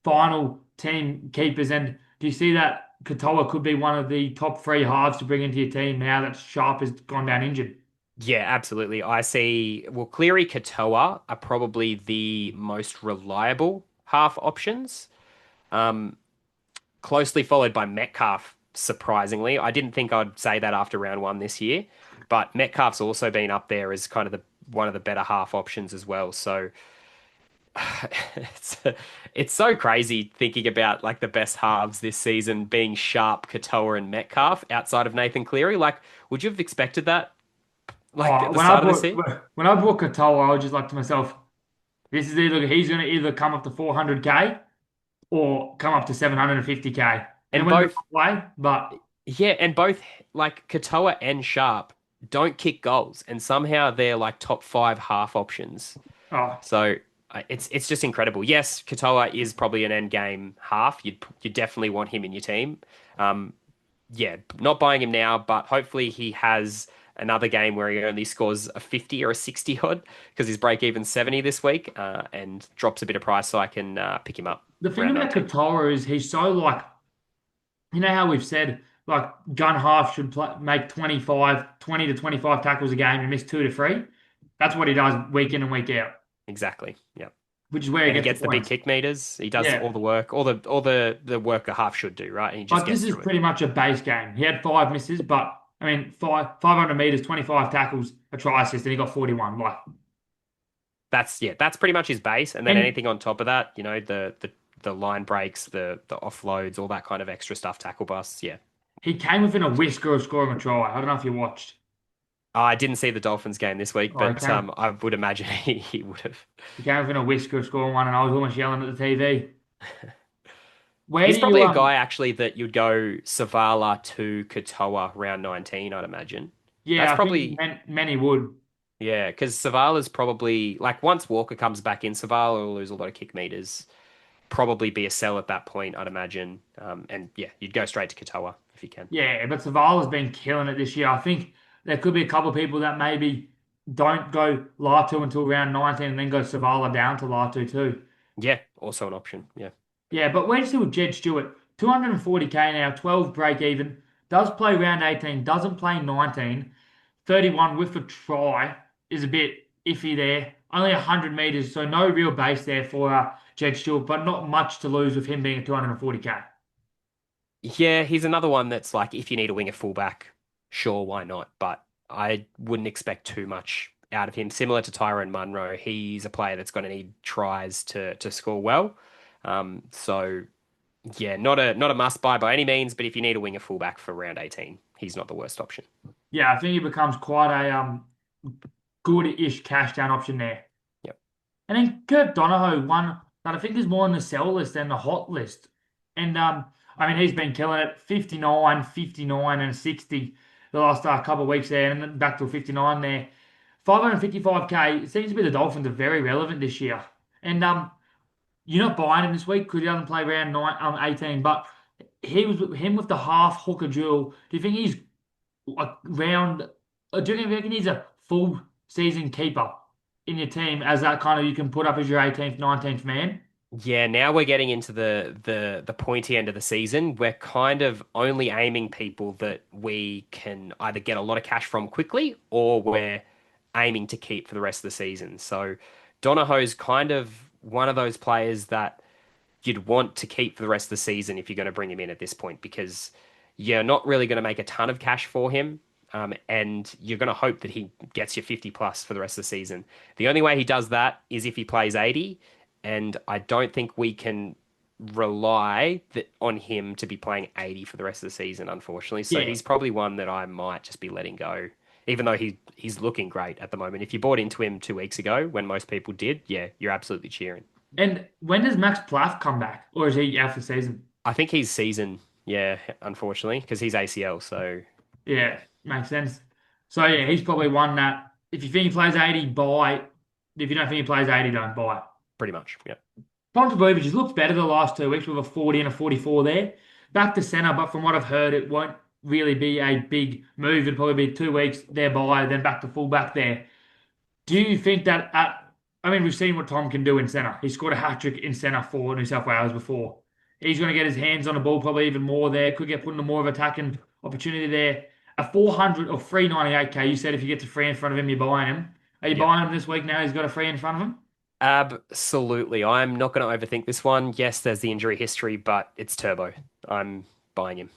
final team keepers? And do you see that Katoa could be one of the top three halves to bring into your team now that Sharp has gone down injured? Yeah, absolutely. I see. Well, Cleary, Katoa are probably the most reliable half options. Um, Closely followed by Metcalf, surprisingly. I didn't think I'd say that after round one this year, but Metcalf's also been up there as kind of the one of the better half options as well. So it's it's so crazy thinking about like the best halves this season being Sharp, Katoa, and Metcalf outside of Nathan Cleary. Like, would you have expected that like Oh, at the start of the season? when I brought Katoa, I was just like to myself, this is either he's going to either come up to 400K or come up to 750K. And it And went the both, wrong way, but yeah, and both like Katoa and Sharp don't kick goals, and somehow they're like top five half options. oh, So it's just incredible. Yes, Katoa is probably an end game half. You definitely want him in your team. Um, yeah, not buying him now, but hopefully he has another game where he only scores a 50 or a 60 odd because his break even 70 this week, and drops a bit of price so I can pick him up the thing round about 19. Katoa is he's so like, you know how we've said like gun half should make 20 to 25 tackles a game and miss two to three. That's what he does week in and week out, Exactly. Yeah. which is where he And he gets the gets the big points. kick meters. He does Yeah, all the work, all the work a half should do, right? And he just but this gets is through it. pretty much a base game. He had five misses, but I mean, 500 meters, 25 tackles, a try assist, and he got 41. Like, That's pretty much his base, and then and anything on top of that, the line breaks, the offloads, all that kind of extra stuff, tackle busts. Yeah, he came within a whisker of scoring a try. I don't know if you watched. I didn't see the Dolphins game this week, Oh, but I would imagine he would have. he came within a whisker of scoring one, and I was almost yelling at the TV. Where He's do you probably a guy actually that you'd go Savala to Katoa round 19, I'd imagine. That's Yeah, I think probably many would. yeah, because Savala's probably like once Walker comes back in, Savala will lose a lot of kick meters. Probably be a sell at that point, I'd imagine. And yeah, you'd go straight to Katoa if you can. Yeah, but Savala's been killing it this year. I think there could be a couple of people that maybe don't go Latu until round 19 and then go Savala down to Latu too. Yeah, also an option. Yeah. Yeah, but where's still Jed Stewart? 240K now, 12 break even. Does play round 18, doesn't play 19. 31 with a try is a bit iffy there. Only 100 meters, so no real base there for Jed Stewart, but not much to lose with him being a 240K. Yeah, he's another one that's like if you need a winger fullback, sure, why not? But I wouldn't expect too much out of him. Similar to Tyrone Munro, he's a player that's going to need tries to score well. So yeah, not a must buy by any means, but if you need a winger fullback for round 18, he's not the worst option. Yeah, I think he becomes quite a good-ish cash down option there. Yep. And then Kurt Donohoe, one that I think is more on the sell list than the hot list. And I mean, he's been killing it 59, 59, and 60. the last couple of weeks there, and then back to a 59 there. 555k. It seems to be the Dolphins are very relevant this year, and you're not buying him this week because he doesn't play round 18. But he was him with the half hooker duel. Do you think he's a round? Do you reckon he's a full season keeper in your team as that kind of you can put up as your 18th, 19th man? Yeah, now we're getting into the pointy end of the season. We're kind of only aiming people that we can either get a lot of cash from quickly or we're aiming to keep for the rest of the season. So Donohoe's kind of one of those players that you'd want to keep for the rest of the season if you're going to bring him in at this point because you're not really going to make a ton of cash for him. And you're going to hope that he gets you 50 plus for the rest of the season. The only way he does that is if he plays 80, and I don't think we can rely on him to be playing 80 for the rest of the season, unfortunately. So Yeah. he's probably one that I might just be letting go, even though he's looking great at the moment. If you bought into him 2 weeks ago, when most people did, yeah, you're absolutely cheering. And when does Max Plath come back, or is he out for the season? I think he's season, yeah, unfortunately, because he's ACL. So yeah, Yeah, makes sense. So yeah, he's probably one that if you think he plays 80, buy. If you don't think he plays 80, don't buy. pretty much. Yeah. Trbojevic has looked better the last 2 weeks with a 40 and a 44 there. Back to centre, but from what I've heard, it won't really be a big move. It'll probably be 2 weeks there by, then back to fullback there. Do you think that I mean, we've seen what Tom can do in centre. He scored a hat trick in centre for New South Wales before. He's going to get his hands on the ball probably even more there. Could get put into more of attacking opportunity there. A 400 or 398k. You said if you get to free in front of him, you're buying him. Are you Yeah. buying him this week now? He's got a free in front of him. Absolutely. I'm not going to overthink this one. Yes, there's the injury history, but it's Turbo. I'm buying him.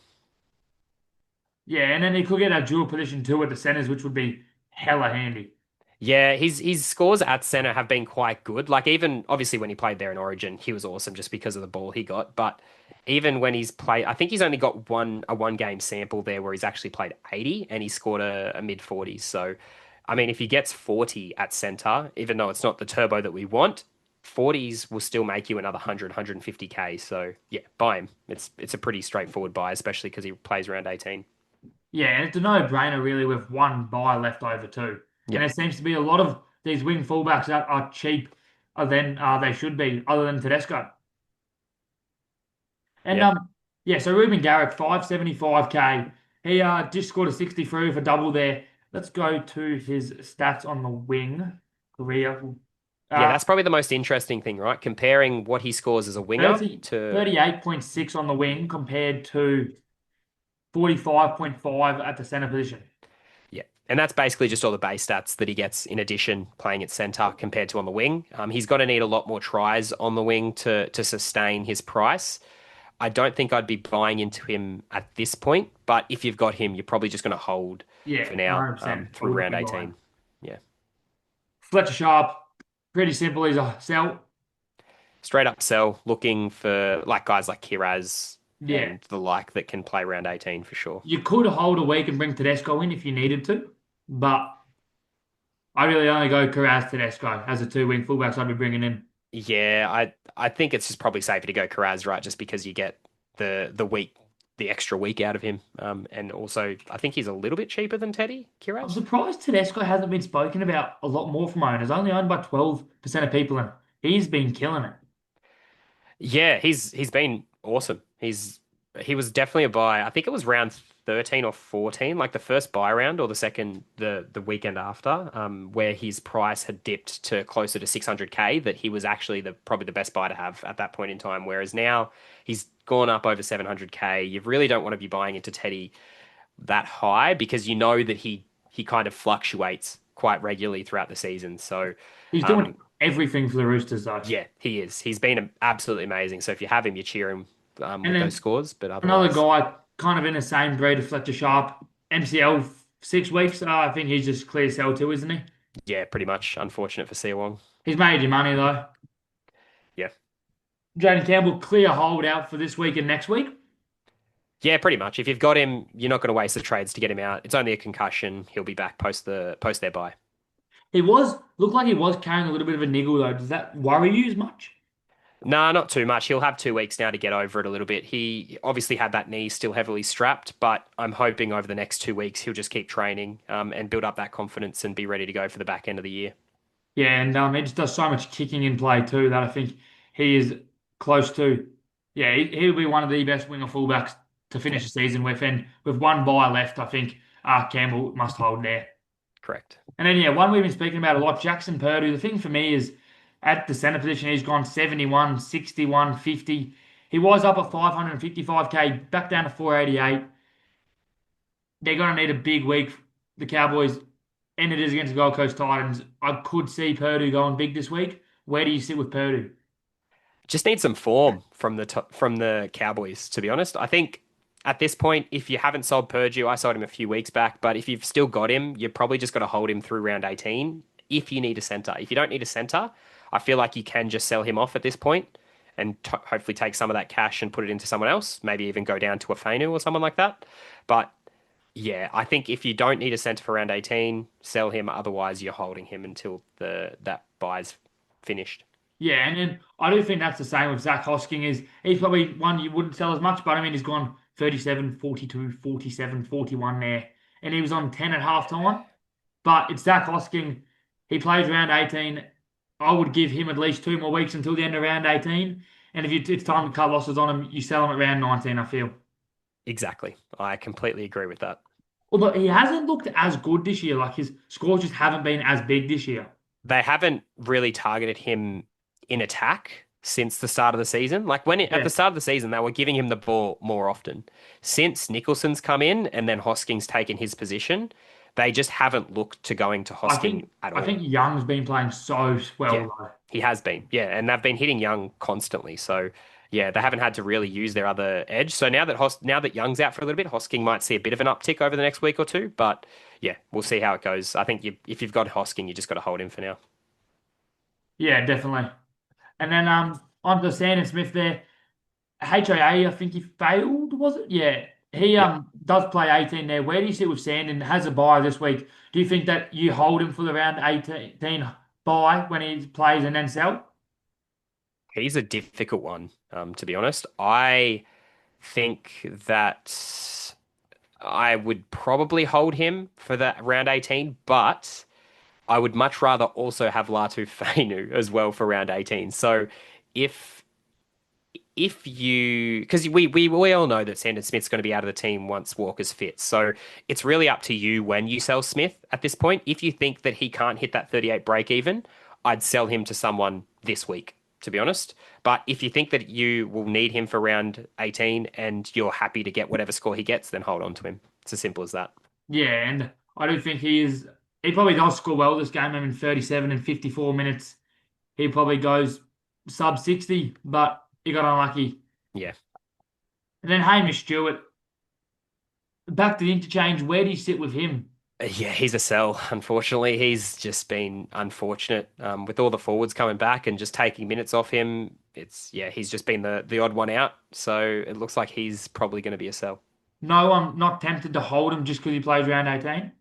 Yeah, and then he could get a dual position too at the centres, which would be hella handy. Yeah, his scores at center have been quite good. Like even obviously when he played there in Origin, he was awesome just because of the ball he got. But even when he's played, I think he's only got one game sample there where he's actually played 80 and he scored a mid 40s. So, I mean, if he gets 40 at center, even though it's not the turbo that we want, 40s will still make you another 100, 150k. So yeah, buy him. It's a pretty straightforward buy, especially because he plays around 18. Yeah, and it's a no-brainer really with one buy left over too. And Yep. there seems to be a lot of these wing fullbacks that are cheap than they should be, other than Tedesco. And Yeah. yeah, so Ruben Garrick, 575k. He just scored a 63 with a double there. Let's go to his stats on the wing career. Yeah, Uh that's probably the most interesting thing, right? Comparing what he scores as a winger 30, to 38.6 on the wing compared to 45.5 at the center position. yeah, and that's basically just all the base stats that he gets in addition playing at centre compared to on the wing. He's going to need a lot more tries on the wing to sustain his price. I don't think I'd be buying into him at this point, but if you've got him, you're probably just going to hold Yeah, for now 100%. I through wouldn't round be buying. 18. Yeah, Fletcher Sharp, pretty simple. He's a sell. straight up sell, looking for like guys like Kiraz Yeah. and the like that can play round 18 for sure. You could hold a week and bring Tedesco in if you needed to, but I really only go Carras Tedesco as the two wing fullbacks I'd be bringing in. Yeah, I think it's just probably safer to go Kiraz, right? Just because you get the extra week out of him. And also I think he's a little bit cheaper than Teddy I'm Kiraz. surprised Tedesco hasn't been spoken about a lot more from owners, only owned by 12% of people, and he's been killing it. Yeah, he's been awesome. He was definitely a buy. I think it was round 13 or 14, like the first buy round or the second the weekend after, where his price had dipped to closer to 600k, that he was actually the probably the best buy to have at that point in time. Whereas now he's gone up over 700k. You really don't want to be buying into Teddy that high because you know that he kind of fluctuates quite regularly throughout the season. So He's doing um, everything for the Roosters, though. yeah, he is. He's been absolutely amazing. So if you have him, you cheer him And with those then scores. But another otherwise, guy, kind of in the same breed of Fletcher Sharp, MCL 6 weeks. I think he's just clear sell too, isn't he? yeah, pretty much. Unfortunate for Siawong. He's made your money, though. Yeah, Jaden Campbell, clear hold out for this week and next week. yeah, pretty much. If you've got him, you're not going to waste the trades to get him out. It's only a concussion. He'll be back post their bye. Looked like he was carrying a little bit of a niggle, though. Does that worry you as much? Nah, not too much. He'll have 2 weeks now to get over it a little bit. He obviously had that knee still heavily strapped, but I'm hoping over the next 2 weeks he'll just keep training and build up that confidence and be ready to go for the back end of the year. Yeah, and he just does so much kicking in play too that I think he is close to. Yeah, he'll be one of the best winger fullbacks to Yeah, finish the season with. And with one bye left, I think Campbell must hold there. correct. And then, yeah, one we've been speaking about a lot, Jackson Purdue. The thing for me is at the centre position, he's gone 71, 61, 50. He was up at 555k, back down to 488. They're going to need a big week. The Cowboys, and it is against the Gold Coast Titans. I could see Purdue going big this week. Where do you sit with Purdue? Just need some form from the Cowboys, to be honest. I think at this point, if you haven't sold Purdue, I sold him a few weeks back, but if you've still got him, you're probably just got to hold him through round 18 if you need a center. If you don't need a center, I feel like you can just sell him off at this point and hopefully take some of that cash and put it into someone else, maybe even go down to a Fainu or someone like that. But yeah, I think if you don't need a center for round 18, sell him. Otherwise, you're holding him until the that buy's finished. Yeah, and then I do think that's the same with Zack Hosking. Is he's probably one you wouldn't sell as much, but I mean he's gone 37, 42, 47, 41 there, and he was on 10 at halftime. But it's Zack Hosking. He plays round 18. I would give him at least 2 more weeks until the end of round 18. And if it's time to cut losses on him, you sell him at round 19, I feel. Exactly. I completely agree with that. Although he hasn't looked as good this year. Like his scores just haven't been as big this year. They haven't really targeted him in attack since the start of the season. Like at Yeah. the start of the season, they were giving him the ball more often. Since Nicholson's come in and then Hosking's taken his position, they just haven't looked to going to I Hosking think at I all. think Young's been playing so Yeah, well though. he has been. Yeah, and they've been hitting Young constantly. So yeah, they haven't had to really use their other edge. So now that Young's out for a little bit, Hosking might see a bit of an uptick over the next week or two. But yeah, we'll see how it goes. I think if you've got Hosking, you just got to hold him for now. Yeah, definitely. And then on to Sandon Smith there. HIA, I think he failed, was it? Yeah. He Yep. does play 18 there. Where do you sit with Sandon? Has a bye this week. Do you think that you hold him for the round 18 bye when he plays and then sell? He's a difficult one, to be honest. I think that I would probably hold him for that round 18, but I would much rather also have Latu Fainu as well for round 18. So if if you because we all know that Sandon Smith's going to be out of the team once Walker's fit. So it's really up to you when you sell Smith at this point. If you think that he can't hit that 38 break even, I'd sell him to someone this week, to be honest. But if you think that you will need him for round 18 and you're happy to get whatever score he gets, then hold on to him. It's as simple as that. Yeah, and I do think he is. He probably does score well this game. I mean, 37 and 54 minutes. He probably goes sub 60, but he got unlucky. Yeah. And then Hamish Stewart, back to the interchange. Where do you sit with him? Yeah, he's a sell. Unfortunately, he's just been unfortunate with all the forwards coming back and just taking minutes off him. He's just been the odd one out. So it looks like he's probably going to be a sell. No, I'm not tempted to hold him just because he plays round 18.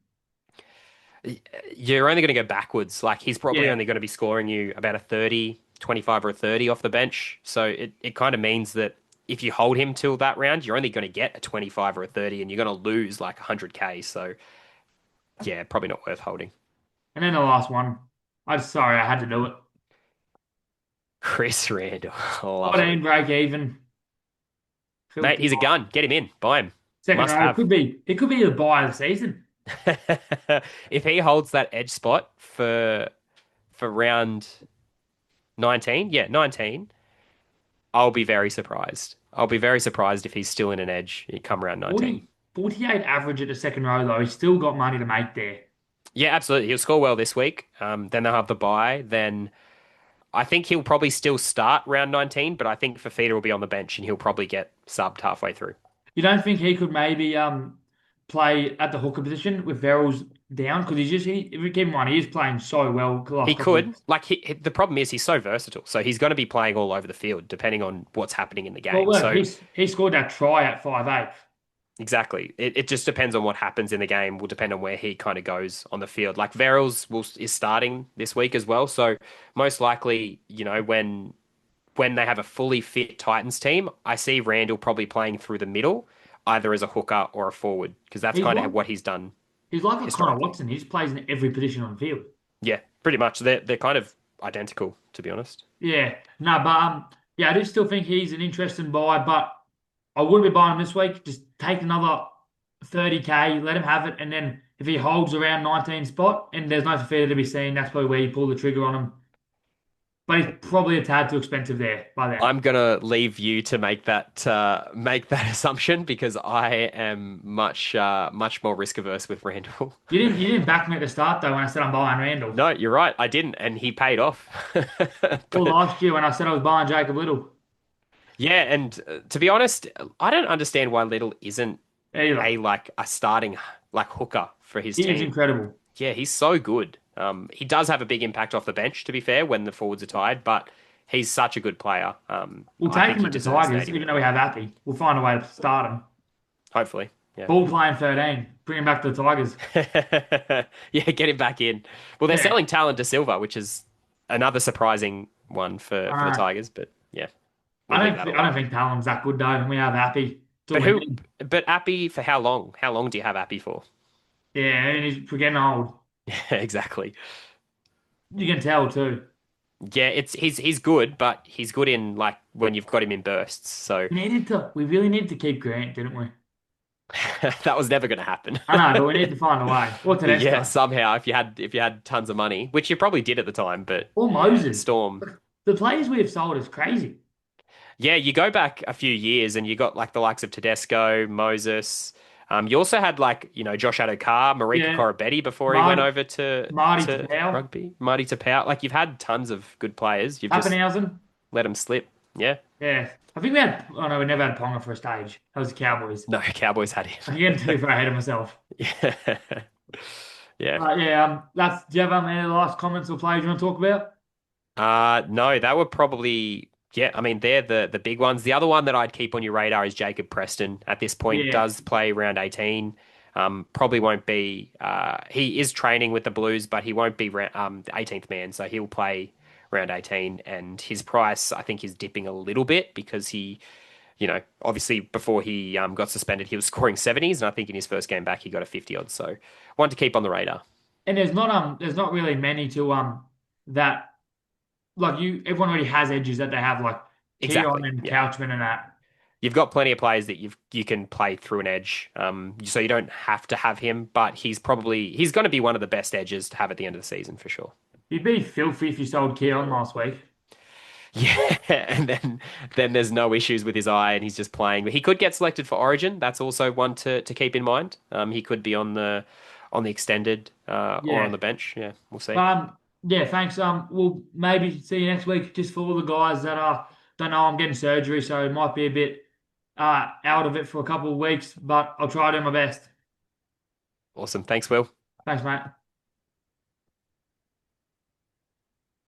You're only going to go backwards. Like he's probably Yeah. only going to be scoring you about a 30, 25 or a 30 off the bench. So it kind of means that if you hold him till that round, you're only going to get a 25 or a 30 and you're going to lose like 100K. So yeah, probably not worth holding. And then the last one. I'm sorry, I had to do it. Chris Randall. Love him. 14 break even. Mate, Filthy he's a hot. gun. Get him in. Buy him. Second Must row. It have. could be. It could be the buy of the season. If he holds that edge spot for round 19, yeah, 19, I'll be very surprised. I'll be very surprised if he's still in an edge come round 19. 48 average at the second row though. He's still got money to make there. Yeah, absolutely. He'll score well this week. Then they'll have the bye. Then I think he'll probably still start round 19, but I think Fafita will be on the bench and he'll probably get subbed halfway through. You don't think he could maybe play at the hooker position with Verrills down? Because if you keep in mind, he is playing so well the He last couple of could. weeks. Like the problem is he's so versatile. So he's going to be playing all over the field depending on what's happening in the Well, game. look, So he scored that try at 5'8". exactly. It just depends on what happens in the game. Will depend on where he kind of goes on the field. Like Verrills is starting this week as well. So most likely, when when they have a fully fit Titans team, I see Randall probably playing through the middle, either as a hooker or a forward, because that's He's kind like of what he's done he's like a Connor historically. Watson. He just plays in every position on the field. Yeah, pretty much. They're kind of identical, to be honest. Yeah, no, but yeah, I do still think he's an interesting buy, but I wouldn't be buying him this week. Just take another 30K, let him have it, and then if he holds around 19 spot and there's no further to be seen, that's probably where you pull the trigger on him. But he's probably a tad too expensive there by then. I'm gonna leave you to make that assumption because I am much more risk averse with Randall. You didn't back me at the start though when I said I'm buying Randall. No, you're right. I didn't, and he paid off. Or But last year when I said I was buying Jacob Little. yeah, and to be honest, I don't understand why Little isn't Either. a starting like hooker for his He is team. incredible. Yeah, he's so good. He does have a big impact off the bench, to be fair, when the forwards are tired, but he's such a good player. We'll I take think him he at the deserves Tigers, 30 even though mil. we have Appy. We'll find a way to start him. Hopefully. Yeah. Ball playing 13. Bring him back to the Tigers. Yeah, get him back in. Well, they're Yeah. selling Talon to Silva, which is another surprising one for the Uh, Tigers, but yeah, we'll leave that I alone. don't think Talon's that good though. We have Appy. That's all But we who need. but Appy for how long? How long do you have Appy for? Yeah, and we're getting old. Yeah, exactly. You can tell too. Yeah, he's good, but he's good in like when you've got him in bursts. So We really needed to keep Grant, didn't we? that was never going to happen. I know, but we need to find a way. Or Yeah, Tedesco. somehow if you had tons of money, which you probably did at the time, but Or Moses. Storm. The players we have sold is crazy. Yeah, you go back a few years and you got like the likes of Tedesco, Moses. You also had like, Josh Adokar, Marika Yeah. Koroibete before he went Marty, over to Marty to Tapau, rugby. Marty Tapau. Like you've had tons of good players. You've just Pappenhausen. let them slip. Yeah. Yeah. I think oh no, we never had Ponga for a stage. That was the Cowboys. No, Cowboys had I'm him. getting too far ahead of myself. Yeah. Yeah. Yeah, do you have any last comments or players you want to talk about? No, that were probably yeah, I mean they're the big ones. The other one that I'd keep on your radar is Jacob Preston. At this point, Yeah. does play round 18. Probably won't be. He is training with the Blues, but he won't be the 18th man, so he'll play round 18. And his price, I think, is dipping a little bit because obviously before he got suspended, he was scoring 70s, and I think in his first game back, he got a 50 odd. So one to keep on the radar. And there's not really many to that like everyone already has edges that they have like Keon Exactly. and Yeah. Couchman and that. You've got plenty of players that you can play through an edge, so you don't have to have him. But he's going to be one of the best edges to have at the end of the season for sure. You'd be filthy if you sold Keon last week. Yeah, and then there's no issues with his eye, and he's just playing. But he could get selected for Origin. That's also one to keep in mind. He could be on the extended or on Yeah. the bench. Yeah, we'll see. Yeah, thanks. We'll maybe see you next week just for all the guys that don't know I'm getting surgery, so it might be a bit out of it for a couple of weeks, but I'll try to do my best. Awesome. Thanks, Will. Thanks, mate.